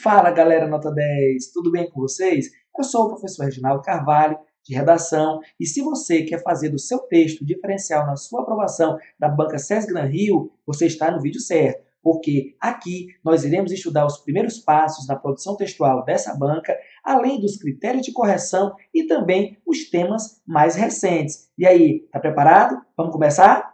Fala galera nota 10, tudo bem com vocês? Eu sou o professor Reginaldo Carvalho, de redação, e se você quer fazer do seu texto diferencial na sua aprovação da banca SESGran Rio, você está no vídeo certo, porque aqui nós iremos estudar os primeiros passos na produção textual dessa banca, além dos critérios de correção e também os temas mais recentes. E aí, tá preparado? Vamos começar?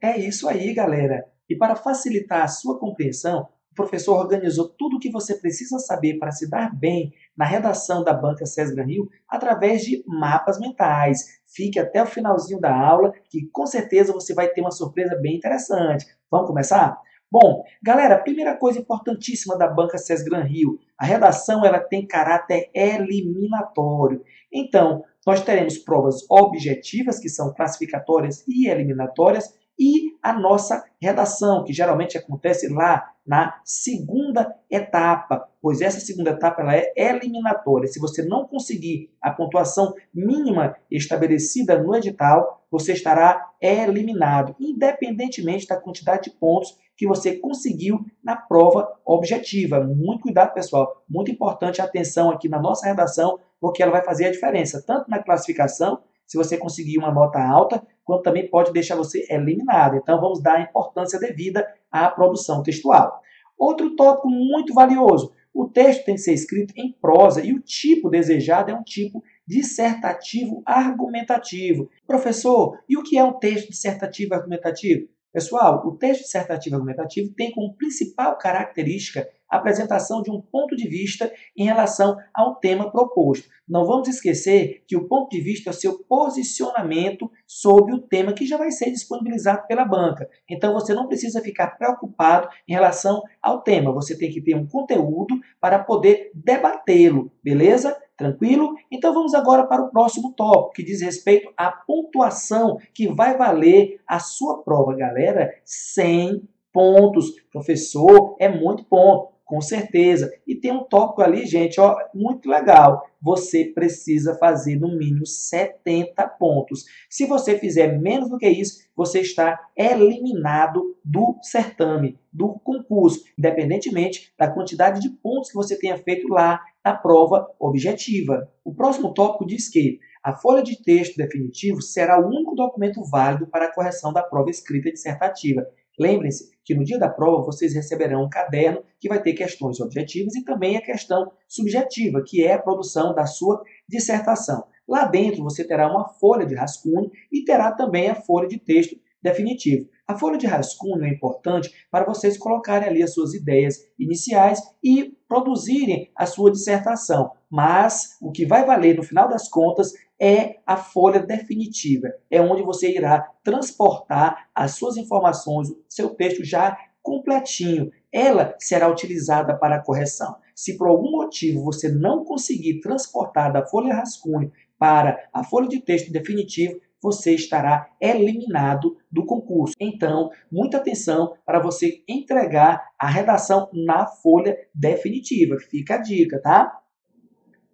É isso aí, galera! E para facilitar a sua compreensão, o professor organizou tudo o que você precisa saber para se dar bem na redação da banca SESGran Rio através de mapas mentais. Fique até o finalzinho da aula, que com certeza você vai ter uma surpresa bem interessante. Vamos começar? Bom, galera, primeira coisa importantíssima da banca SESGran Rio, a redação ela tem caráter eliminatório. Então, nós teremos provas objetivas, que são classificatórias e eliminatórias, e a nossa redação, que geralmente acontece lá na segunda etapa, pois essa segunda etapa ela é eliminatória. Se você não conseguir a pontuação mínima estabelecida no edital, você estará eliminado, independentemente da quantidade de pontos que você conseguiu na prova objetiva. Muito cuidado, pessoal. Muito importante a atenção aqui na nossa redação, porque ela vai fazer a diferença, tanto na classificação, se você conseguir uma nota alta, quanto também pode deixar você eliminado. Então, vamos dar a importância devida à produção textual. Outro tópico muito valioso, o texto tem que ser escrito em prosa e o tipo desejado é um tipo dissertativo argumentativo. Professor, e o que é um texto dissertativo argumentativo? Pessoal, o texto dissertativo argumentativo tem como principal característica a apresentação de um ponto de vista em relação ao tema proposto. Não vamos esquecer que o ponto de vista é o seu posicionamento sobre o tema que já vai ser disponibilizado pela banca. Então, você não precisa ficar preocupado em relação ao tema. Você tem que ter um conteúdo para poder debatê-lo, beleza? Tranquilo? Então vamos agora para o próximo tópico, que diz respeito à pontuação que vai valer a sua prova. Galera, 100 pontos. Professor, é muito ponto, com certeza. E tem um tópico ali, gente, ó, muito legal. Você precisa fazer no mínimo 70 pontos. Se você fizer menos do que isso, você está eliminado do certame, do concurso, independentemente da quantidade de pontos que você tenha feito lá na prova objetiva. O próximo tópico diz que a folha de texto definitivo será o único documento válido para a correção da prova escrita dissertativa. Lembrem-se que no dia da prova vocês receberão um caderno que vai ter questões objetivas e também a questão subjetiva, que é a produção da sua dissertação. Lá dentro você terá uma folha de rascunho e terá também a folha de texto definitivo. A folha de rascunho é importante para vocês colocarem ali as suas ideias iniciais e produzirem a sua dissertação. Mas o que vai valer no final das contas é a folha definitiva. É onde você irá transportar as suas informações, o seu texto já completinho. Ela será utilizada para a correção. Se por algum motivo você não conseguir transportar da folha rascunho para a folha de texto definitivo, você estará eliminado do concurso. Então, muita atenção para você entregar a redação na folha definitiva. Fica a dica, tá?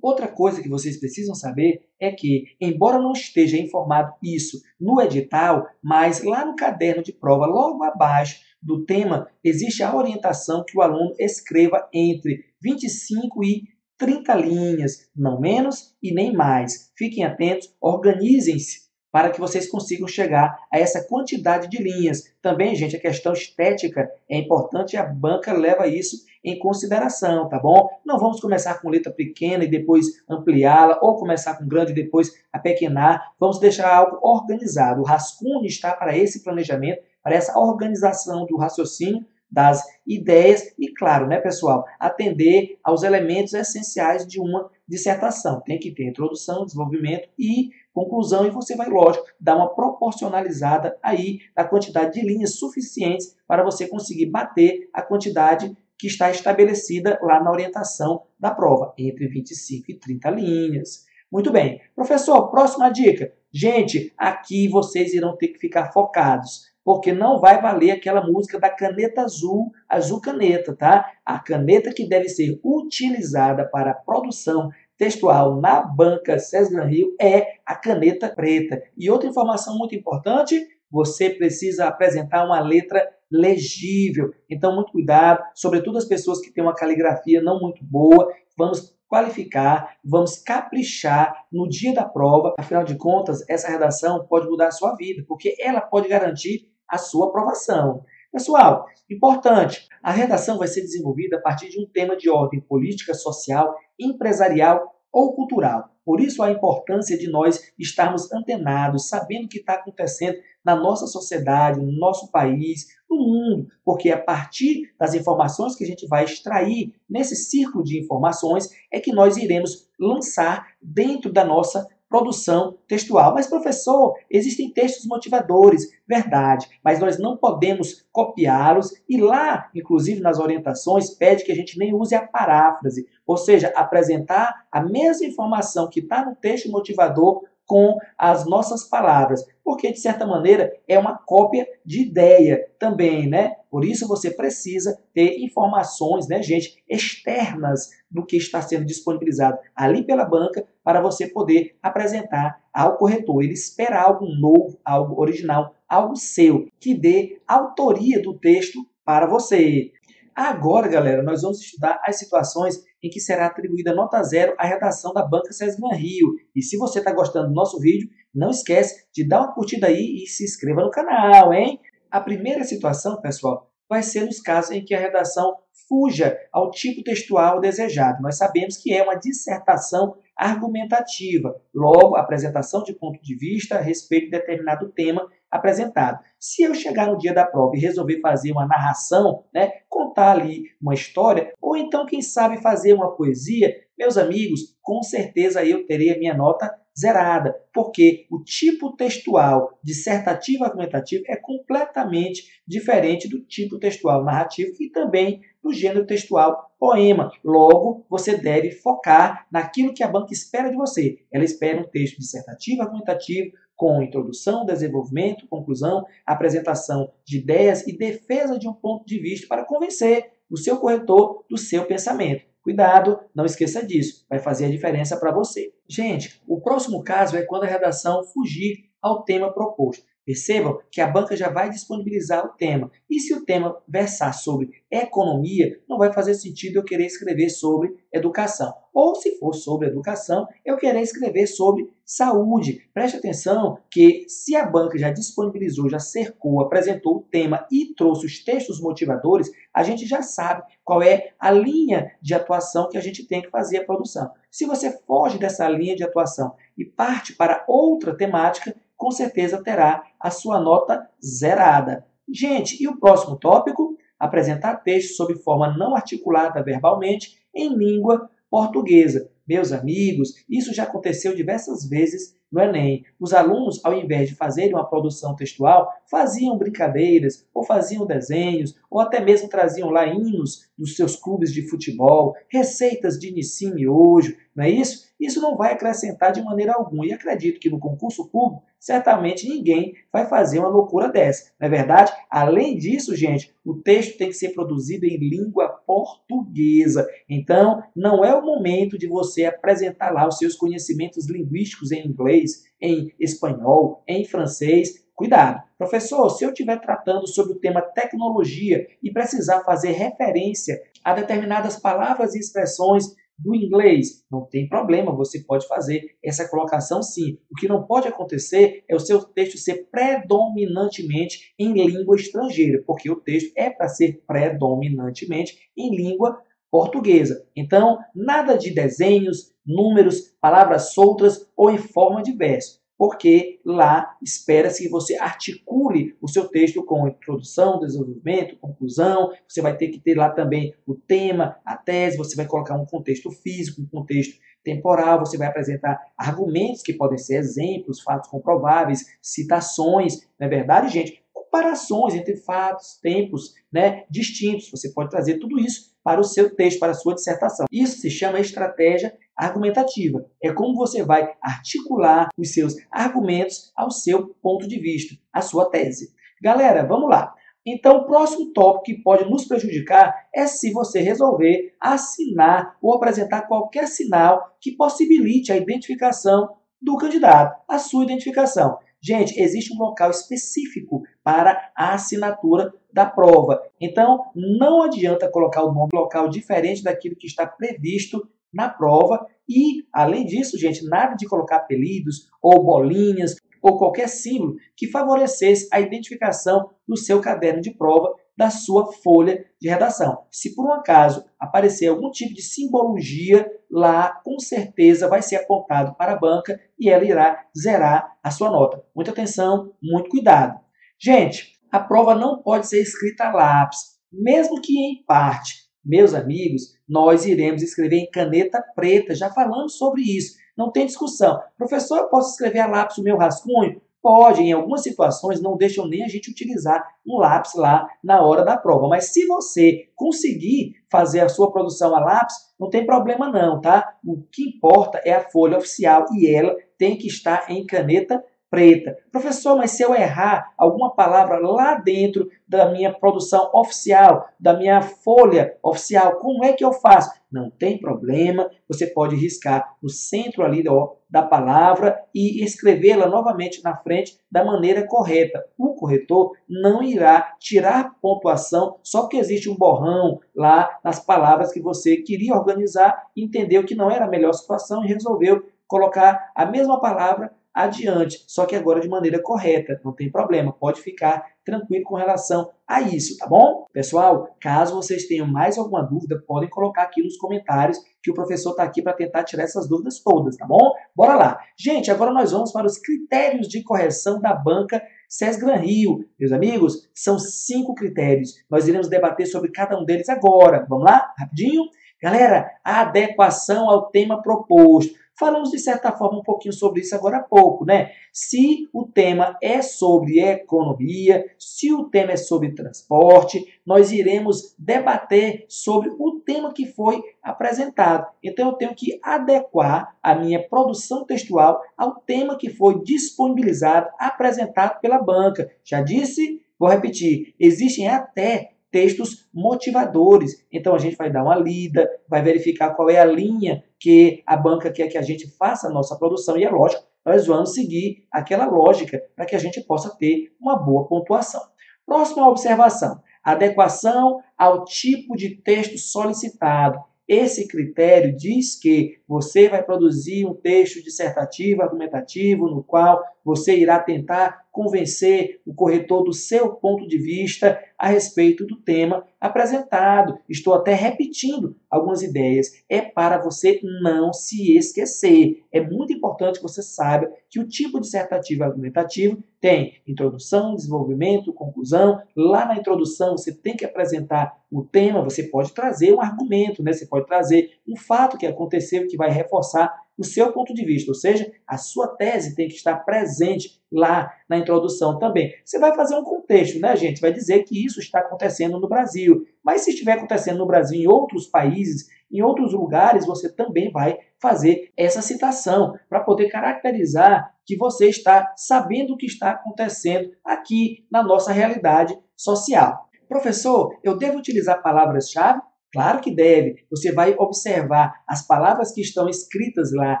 Outra coisa que vocês precisam saber é que, embora não esteja informado isso no edital, mas lá no caderno de prova, logo abaixo do tema, existe a orientação que o aluno escreva entre 25 e 30 linhas, não menos e nem mais. Fiquem atentos, organizem-se para que vocês consigam chegar a essa quantidade de linhas. Também, gente, a questão estética é importante e a banca leva isso em consideração, tá bom? Não vamos começar com letra pequena e depois ampliá-la, ou começar com grande e depois apequenar. Vamos deixar algo organizado. O rascunho está para esse planejamento, para essa organização do raciocínio, das ideias e, claro, né, pessoal, atender aos elementos essenciais de uma dissertação. Tem que ter introdução, desenvolvimento e conclusão, e você vai, lógico, dar uma proporcionalizada aí da quantidade de linhas suficientes para você conseguir bater a quantidade que está estabelecida lá na orientação da prova, entre 25 e 30 linhas. Muito bem. Professor, próxima dica. Gente, aqui vocês irão ter que ficar focados, porque não vai valer aquela música da caneta azul, azul caneta, tá? A caneta que deve ser utilizada para a produção textual na banca SESGran Rio é a caneta preta. E outra informação muito importante, você precisa apresentar uma letra legível. Então, muito cuidado, sobretudo as pessoas que têm uma caligrafia não muito boa. Vamos qualificar, vamos caprichar no dia da prova. Afinal de contas, essa redação pode mudar a sua vida, porque ela pode garantir a sua aprovação. Pessoal, importante, a redação vai ser desenvolvida a partir de um tema de ordem política, social, empresarial ou cultural. Por isso a importância de nós estarmos antenados, sabendo o que está acontecendo na nossa sociedade, no nosso país, no mundo, porque a partir das informações que a gente vai extrair nesse círculo de informações é que nós iremos lançar dentro da nossa produção textual. Mas, professor, existem textos motivadores, verdade, mas nós não podemos copiá-los e lá, inclusive nas orientações, pede que a gente nem use a paráfrase, ou seja, apresentar a mesma informação que está no texto motivador com as nossas palavras, porque de certa maneira é uma cópia de ideia também, né? Por isso você precisa ter informações, né, gente, externas do que está sendo disponibilizado ali pela banca para você poder apresentar ao corretor. Ele espera algo novo, algo original, algo seu, que dê autoria do texto para você. Agora, galera, nós vamos estudar as situações em que será atribuída nota 0 à redação da Banca Sesgran Rio. E se você está gostando do nosso vídeo, não esquece de dar uma curtida aí e se inscreva no canal, hein? A primeira situação, pessoal, vai ser nos casos em que a redação fuja ao tipo textual desejado. Nós sabemos que é uma dissertação argumentativa, logo, a apresentação de ponto de vista a respeito de determinado tema apresentado. Se eu chegar no dia da prova e resolver fazer uma narração, né, contar ali uma história, ou então, quem sabe, fazer uma poesia, meus amigos, com certeza eu terei a minha nota zerada, porque o tipo textual dissertativo argumentativo é completamente diferente do tipo textual narrativo e também do gênero textual poema. Logo, você deve focar naquilo que a banca espera de você. Ela espera um texto dissertativo argumentativo com introdução, desenvolvimento, conclusão, apresentação de ideias e defesa de um ponto de vista para convencer o seu corretor do seu pensamento. Cuidado, não esqueça disso, vai fazer a diferença para você. Gente, o próximo caso é quando a redação fugir ao tema proposto. Percebam que a banca já vai disponibilizar o tema. E se o tema versar sobre economia, não vai fazer sentido eu querer escrever sobre educação. Ou se for sobre educação, eu querer escrever sobre saúde. Preste atenção que se a banca já disponibilizou, já cercou, apresentou o tema e trouxe os textos motivadores, a gente já sabe qual é a linha de atuação que a gente tem que fazer a produção. Se você foge dessa linha de atuação e parte para outra temática, com certeza terá a sua nota zerada. Gente, e o próximo tópico? Apresentar texto sob forma não articulada verbalmente em língua portuguesa. Meus amigos, isso já aconteceu diversas vezes no Enem. Os alunos, ao invés de fazerem uma produção textual, faziam brincadeiras, ou faziam desenhos, ou até mesmo traziam lá hinos dos seus clubes de futebol, receitas de ensino e miojo, não é isso? Isso não vai acrescentar de maneira alguma. E acredito que no concurso público, certamente ninguém vai fazer uma loucura dessa. Não é verdade? Além disso, gente, o texto tem que ser produzido em língua portuguesa. Então, não é o momento de você apresentar lá os seus conhecimentos linguísticos em inglês, em espanhol, em francês. Cuidado! Professor, se eu estiver tratando sobre o tema tecnologia e precisar fazer referência a determinadas palavras e expressões do inglês, não tem problema, você pode fazer essa colocação sim. O que não pode acontecer é o seu texto ser predominantemente em língua estrangeira, porque o texto é para ser predominantemente em língua portuguesa. Então, nada de desenhos, números, palavras soltas ou em forma de verso, porque lá espera-se que você articule o seu texto com introdução, desenvolvimento, conclusão. Você vai ter que ter lá também o tema, a tese, você vai colocar um contexto físico, um contexto temporal, você vai apresentar argumentos que podem ser exemplos, fatos comprováveis, citações, não é verdade, gente? Comparações entre fatos, tempos, né, distintos. Você pode trazer tudo isso para o seu texto, para a sua dissertação. Isso se chama estratégia argumentativa. É como você vai articular os seus argumentos ao seu ponto de vista, à sua tese. Galera, vamos lá. Então, o próximo tópico que pode nos prejudicar é se você resolver assinar ou apresentar qualquer sinal que possibilite a identificação do candidato, a sua identificação. Gente, existe um local específico para a assinatura da prova. Então, não adianta colocar o nome em local diferente daquilo que está previsto na prova. E, além disso, gente, nada de colocar apelidos ou bolinhas ou qualquer símbolo que favorecesse a identificação do seu caderno de prova, da sua folha de redação. Se por um acaso aparecer algum tipo de simbologia lá, com certeza vai ser apontado para a banca e ela irá zerar a sua nota. Muita atenção, muito cuidado. Gente, a prova não pode ser escrita a lápis, mesmo que em parte. Meus amigos, nós iremos escrever em caneta preta, já falamos sobre isso, não tem discussão. Professor, eu posso escrever a lápis o meu rascunho? Pode, em algumas situações não deixam nem a gente utilizar um lápis lá na hora da prova. Mas se você conseguir fazer a sua produção a lápis, não tem problema não, tá? O que importa é a folha oficial e ela tem que estar em caneta preta. Professor, mas se eu errar alguma palavra lá dentro da minha produção oficial, da minha folha oficial, como é que eu faço? Não tem problema, você pode riscar no centro ali da palavra e escrevê-la novamente na frente da maneira correta. O corretor não irá tirar pontuação só porque existe um borrão lá nas palavras que você queria organizar, entendeu que não era a melhor situação e resolveu colocar a mesma palavra adiante, só que agora de maneira correta, não tem problema, pode ficar tranquilo com relação a isso, tá bom? Pessoal, caso vocês tenham mais alguma dúvida, podem colocar aqui nos comentários que o professor está aqui para tentar tirar essas dúvidas todas, tá bom? Bora lá! Gente, agora nós vamos para os critérios de correção da banca SESGRAN-Rio. Meus amigos, são 5 critérios, nós iremos debater sobre cada um deles agora. Vamos lá? Rapidinho? Galera, a adequação ao tema proposto. Falamos, de certa forma, um pouquinho sobre isso agora há pouco, né? Se o tema é sobre economia, se o tema é sobre transporte, nós iremos debater sobre o tema que foi apresentado. Então, eu tenho que adequar a minha produção textual ao tema que foi disponibilizado, apresentado pela banca. Já disse? Vou repetir. Existem até textos motivadores. Então, a gente vai dar uma lida, vai verificar qual é a linha que a banca quer que a gente faça a nossa produção. E é lógico, nós vamos seguir aquela lógica para que a gente possa ter uma boa pontuação. Próxima observação. Adequação ao tipo de texto solicitado. Esse critério diz que você vai produzir um texto dissertativo, argumentativo, no qual você irá tentar convencer o corretor do seu ponto de vista a respeito do tema apresentado. Estou até repetindo algumas ideias. É para você não se esquecer. É muito importante que você saiba que o tipo dissertativo e argumentativo tem introdução, desenvolvimento, conclusão. Lá na introdução você tem que apresentar o tema, você pode trazer um argumento, né? Você pode trazer um fato que aconteceu que vai reforçar o seu ponto de vista, ou seja, a sua tese tem que estar presente lá na introdução também. Você vai fazer um contexto, né, gente? Vai dizer que isso está acontecendo no Brasil, mas se estiver acontecendo no Brasil em outros países, em outros lugares, você também vai fazer essa citação para poder caracterizar que você está sabendo o que está acontecendo aqui na nossa realidade social. Professor, eu devo utilizar palavras-chave? Claro que deve. Você vai observar as palavras que estão escritas lá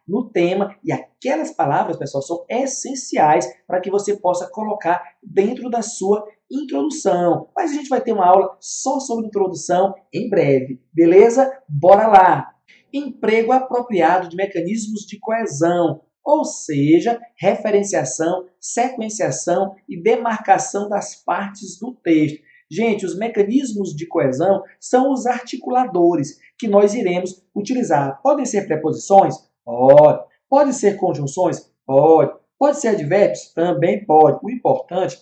no tema e aquelas palavras, pessoal, são essenciais para que você possa colocar dentro da sua introdução. Mas a gente vai ter uma aula só sobre introdução em breve, beleza? Bora lá! Emprego apropriado de mecanismos de coesão, ou seja, referenciação, sequenciação e demarcação das partes do texto. Gente, os mecanismos de coesão são os articuladores que nós iremos utilizar. Podem ser preposições? Pode. Pode ser conjunções? Pode. Pode ser advérbios? Também pode. O importante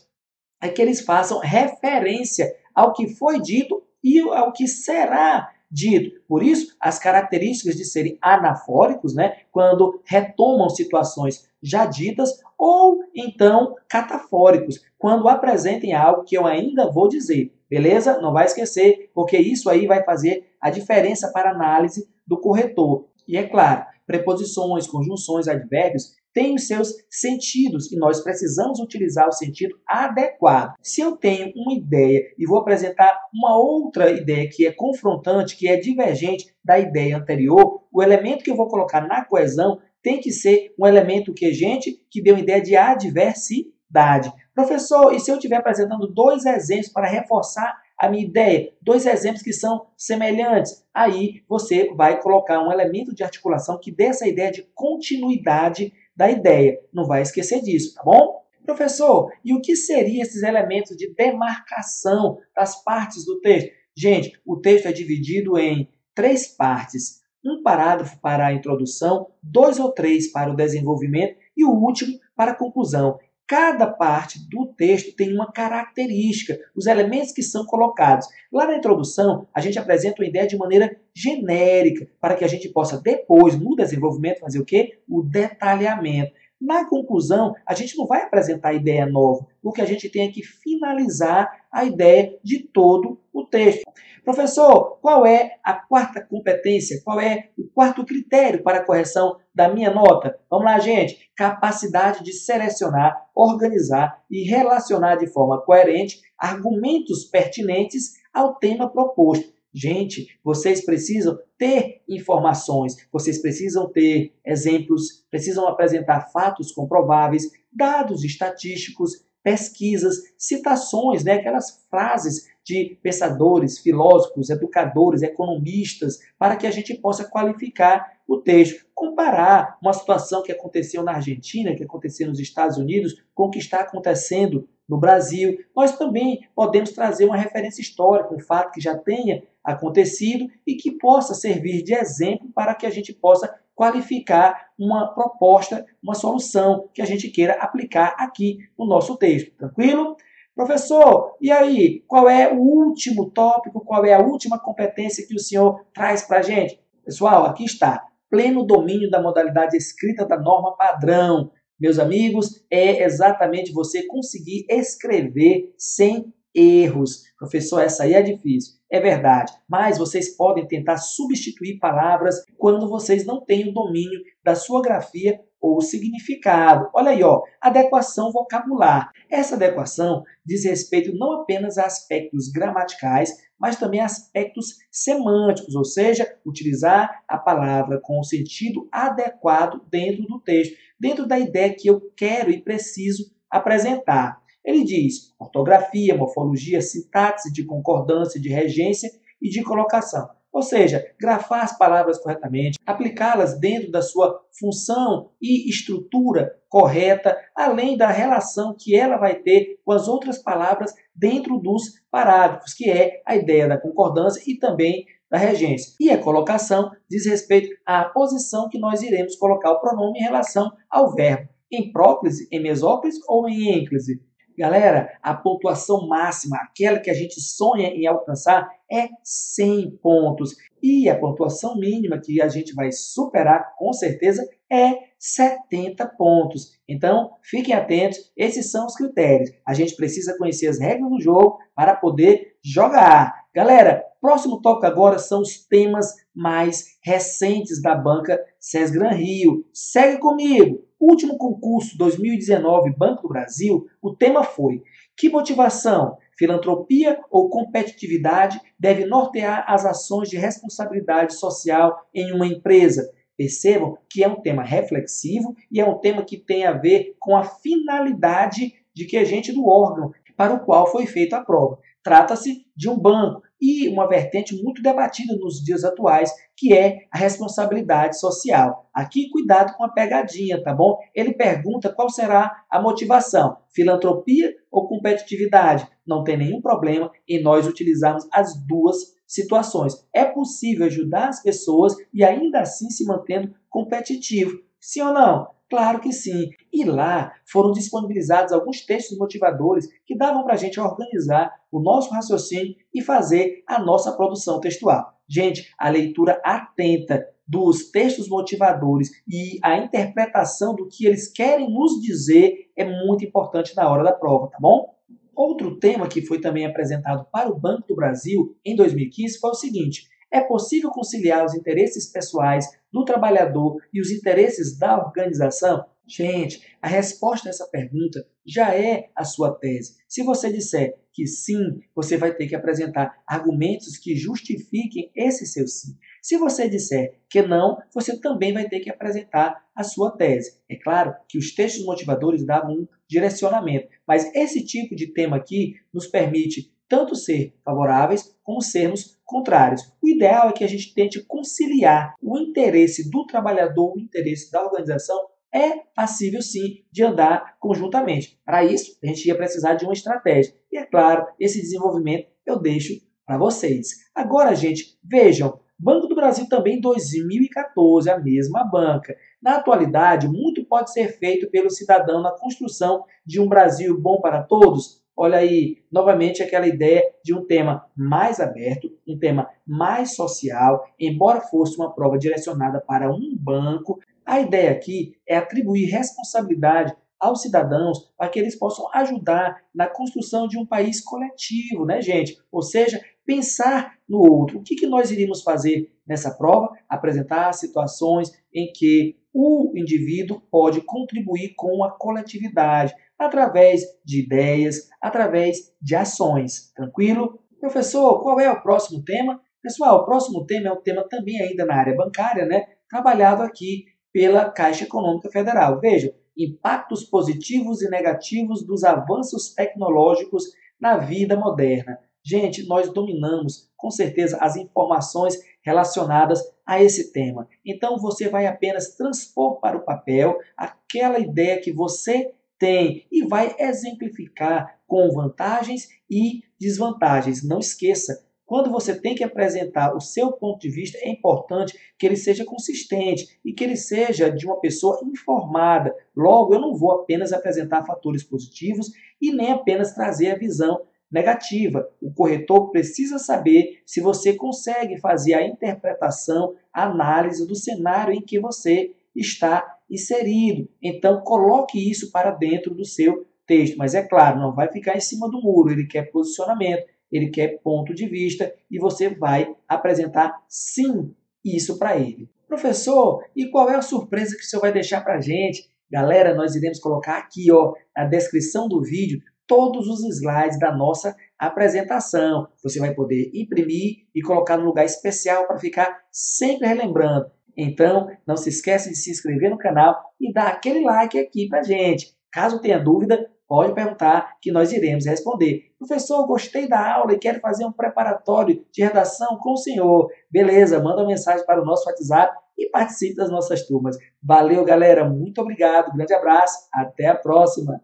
é que eles façam referência ao que foi dito e ao que será dito. Por isso, as características de serem anafóricos, né, quando retomam situações já ditas, ou então catafóricos, quando apresentem algo que eu ainda vou dizer. Beleza? Não vai esquecer, porque isso aí vai fazer a diferença para a análise do corretor. E é claro, preposições, conjunções, advérbios têm os seus sentidos e nós precisamos utilizar o sentido adequado. Se eu tenho uma ideia e vou apresentar uma outra ideia que é confrontante, que é divergente da ideia anterior, o elemento que eu vou colocar na coesão tem que ser um elemento que, gente, que dê uma ideia de adversidade. Professor, e se eu estiver apresentando dois exemplos para reforçar a minha ideia, dois exemplos que são semelhantes, aí você vai colocar um elemento de articulação que dê essa ideia de continuidade da ideia. Não vai esquecer disso, tá bom? Professor, e o que seriam esses elementos de demarcação das partes do texto? Gente, o texto é dividido em 3 partes. Um parágrafo para a introdução, 2 ou 3 para o desenvolvimento e o último para a conclusão. Cada parte do texto tem uma característica, os elementos que são colocados. Lá na introdução, a gente apresenta uma ideia de maneira genérica, para que a gente possa depois, no desenvolvimento, fazer o quê? O detalhamento. Na conclusão, a gente não vai apresentar ideia nova, porque a gente tem que finalizar a ideia de todo o texto. Professor, qual é a quarta competência? Qual é o quarto critério para a correção da minha nota? Vamos lá, gente. Capacidade de selecionar, organizar e relacionar de forma coerente argumentos pertinentes ao tema proposto. Gente, vocês precisam ter informações, vocês precisam ter exemplos, precisam apresentar fatos comprováveis, dados estatísticos, pesquisas, citações, aquelas frases de pensadores, filósofos, educadores, economistas, para que a gente possa qualificar o texto. Comparar uma situação que aconteceu na Argentina, que aconteceu nos Estados Unidos, com o que está acontecendo no Brasil. Nós também podemos trazer uma referência histórica, um fato que já tenha acontecido e que possa servir de exemplo para que a gente possa qualificar uma proposta, uma solução que a gente queira aplicar aqui no nosso texto. Tranquilo? Professor, e aí, qual é o último tópico, qual é a última competência que o senhor traz para a gente? Pessoal, aqui está. Pleno domínio da modalidade escrita da norma padrão. Meus amigos, é exatamente você conseguir escrever sem erros. Professor, essa aí é difícil. É verdade, mas vocês podem tentar substituir palavras quando vocês não têm o domínio da sua grafia ou significado. Olha aí, adequação vocabular. Essa adequação diz respeito não apenas a aspectos gramaticais, mas também a aspectos semânticos, ou seja, utilizar a palavra com o sentido adequado dentro do texto, dentro da ideia que eu quero e preciso apresentar. Ele diz ortografia, morfologia, sintaxe de concordância, de regência e de colocação. Ou seja, grafar as palavras corretamente, aplicá-las dentro da sua função e estrutura correta, além da relação que ela vai ter com as outras palavras dentro dos parágrafos, que é a ideia da concordância e também da regência. E a colocação diz respeito à posição que nós iremos colocar o pronome em relação ao verbo, em próclise, em mesóclise ou em ênclise. Galera, a pontuação máxima, aquela que a gente sonha em alcançar, é 100 pontos. E a pontuação mínima que a gente vai superar, com certeza, é 70 pontos. Então, fiquem atentos, esses são os critérios. A gente precisa conhecer as regras do jogo para poder jogar. Galera, próximo tópico agora são os temas mais recentes da banca SESGRAN Rio. Segue comigo! Último concurso 2019 Banco do Brasil, o tema foi: que motivação, filantropia ou competitividade deve nortear as ações de responsabilidade social em uma empresa? Percebam que é um tema reflexivo e é um tema que tem a ver com a finalidade de que a gente do órgão para o qual foi feita a prova. Trata-se de um banco e uma vertente muito debatida nos dias atuais, que é a responsabilidade social. Aqui, cuidado com a pegadinha, tá bom? Ele pergunta qual será a motivação, filantropia ou competitividade. Não tem nenhum problema em nós utilizarmos as duas situações. É possível ajudar as pessoas e ainda assim se mantendo competitivo. Sim ou não? Claro que sim. E lá foram disponibilizados alguns textos motivadores que davam para a gente organizar o nosso raciocínio e fazer a nossa produção textual. Gente, a leitura atenta dos textos motivadores e a interpretação do que eles querem nos dizer é muito importante na hora da prova, tá bom? Outro tema que foi também apresentado para o Banco do Brasil em 2015 foi o seguinte: é possível conciliar os interesses pessoais do trabalhador e os interesses da organização? Gente, a resposta a essa pergunta já é a sua tese. Se você disser que sim, você vai ter que apresentar argumentos que justifiquem esse seu sim. Se você disser que não, você também vai ter que apresentar a sua tese. É claro que os textos motivadores davam um direcionamento, mas esse tipo de tema aqui nos permite tanto ser favoráveis como sermos contrários. O ideal é que a gente tente conciliar o interesse do trabalhador, o interesse da organização. É passível sim de andar conjuntamente. Para isso, a gente ia precisar de uma estratégia. E é claro, esse desenvolvimento eu deixo para vocês. Agora, gente, vejam, Banco do Brasil também em 2014, a mesma banca. Na atualidade, muito pode ser feito pelo cidadão na construção de um Brasil bom para todos. Olha aí, novamente aquela ideia de um tema mais aberto, um tema mais social, embora fosse uma prova direcionada para um banco. A ideia aqui é atribuir responsabilidade aos cidadãos para que eles possam ajudar na construção de um país coletivo, né, gente? Ou seja, pensar no outro. O que nós iríamos fazer nessa prova? Apresentar situações em que o indivíduo pode contribuir com a coletividade, através de ideias, através de ações. Tranquilo? Professor, qual é o próximo tema? Pessoal, o próximo tema é um tema também ainda na área bancária, né? Trabalhado aqui pela Caixa Econômica Federal. Vejam, impactos positivos e negativos dos avanços tecnológicos na vida moderna. Gente, nós dominamos com certeza as informações relacionadas a esse tema. Então você vai apenas transpor para o papel aquela ideia que você tem e vai exemplificar com vantagens e desvantagens. Não esqueça, quando você tem que apresentar o seu ponto de vista, é importante que ele seja consistente e que ele seja de uma pessoa informada. Logo, eu não vou apenas apresentar fatores positivos e nem apenas trazer a visão negativa. O corretor precisa saber se você consegue fazer a interpretação, a análise do cenário em que você está inserido. Então, coloque isso para dentro do seu texto. Mas é claro, não vai ficar em cima do muro. Ele quer posicionamento, ele quer ponto de vista e você vai apresentar, sim, isso para ele. Professor, e qual é a surpresa que o senhor vai deixar para a gente? Galera, nós iremos colocar aqui na descrição do vídeo todos os slides da nossa apresentação. Você vai poder imprimir e colocar no lugar especial para ficar sempre relembrando. Então, não se esqueça de se inscrever no canal e dar aquele like aqui para a gente. Caso tenha dúvida, pode perguntar que nós iremos responder. Professor, gostei da aula e quero fazer um preparatório de redação com o senhor. Beleza, manda uma mensagem para o nosso WhatsApp e participe das nossas turmas. Valeu, galera. Muito obrigado. Grande abraço. Até a próxima.